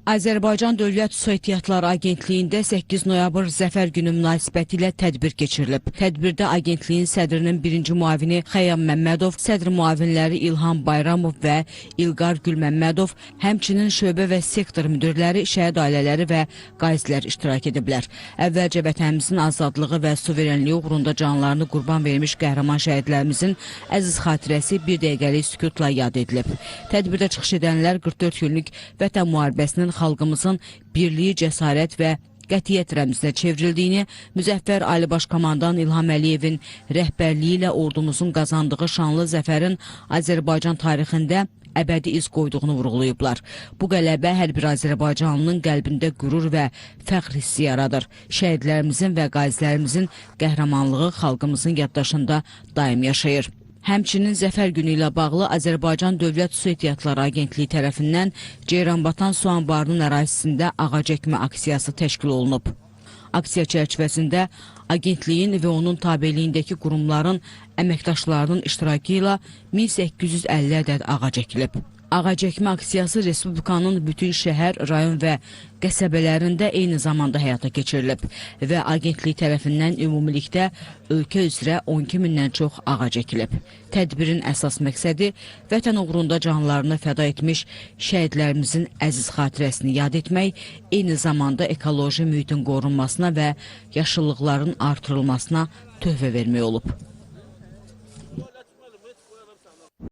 Azərbaycan Dövlət Su Ehtiyatları Agentliyində 8 noyabr Zəfər günü münasibətilə tədbir keçirilib. Tədbirdə agentliyin sədrinin birinci müavini Xəyyam Məmmədov, sədr müavinləri İlham Bayramov və İlqar Gülməmmədov, həmçinin şöbə və sektor müdirləri, şəhid ailələri və qazilər iştirak ediblər. Əvvəlcə vətənimizin azadlığı və suverenliyi uğrunda canlarını qurban vermiş qəhrəman şəhidlərimizin əziz xatirəsi bir dəqiqəlik sükutla yad edilib. Tədbirdə çıxış edənlər 44 günlük vətən müharibəsinin xalqımızın birliyi, cəsarət və qətiyyət rəmzinə çevrildiyini, Müzəffər Ali Baş Komandan İlham Əliyevin rəhbərliyi ilə ordumuzun qazandığı şanlı zəfərin Azərbaycan tarixində əbədi iz qoyduğunu vurğulayıblar. Bu qələbə hər bir Azərbaycanlının qəlbində qürur və fəxr hissi yaradır. Şəhidlərimizin və qazilərimizin qəhrəmanlığı xalqımızın yaddaşında daim yaşayır. Həmçinin Zəfər günü ilə bağlı Azərbaycan Dövlət Su Ehtiyatları Agentliyi tərəfindən Ceyranbatan su anbarının ərazisində ağac əkmə aksiyası təşkil olunub. Aksiya çərçivəsində agentliyin və onun tabeliyindəki qurumların əməkdaşlarının iştirakı ilə 1850 ədəd ağac əkilib. Ağac əkmə aksiyası Respublikanın bütün şəhər, rayon və qəsəbələrində eyni zamanda həyata keçirilib və agentlik tərəfindən ümumilikdə ölkə üzrə 12 mindən çox ağac əkilib. Tədbirin əsas məqsədi vətən uğrunda canlarını fəda etmiş şəhidlərimizin əziz xatirəsini yad etmək, eyni zamanda ekoloji mühitin qorunmasına və yaşıllıqların artırılmasına töhfə vermək olub.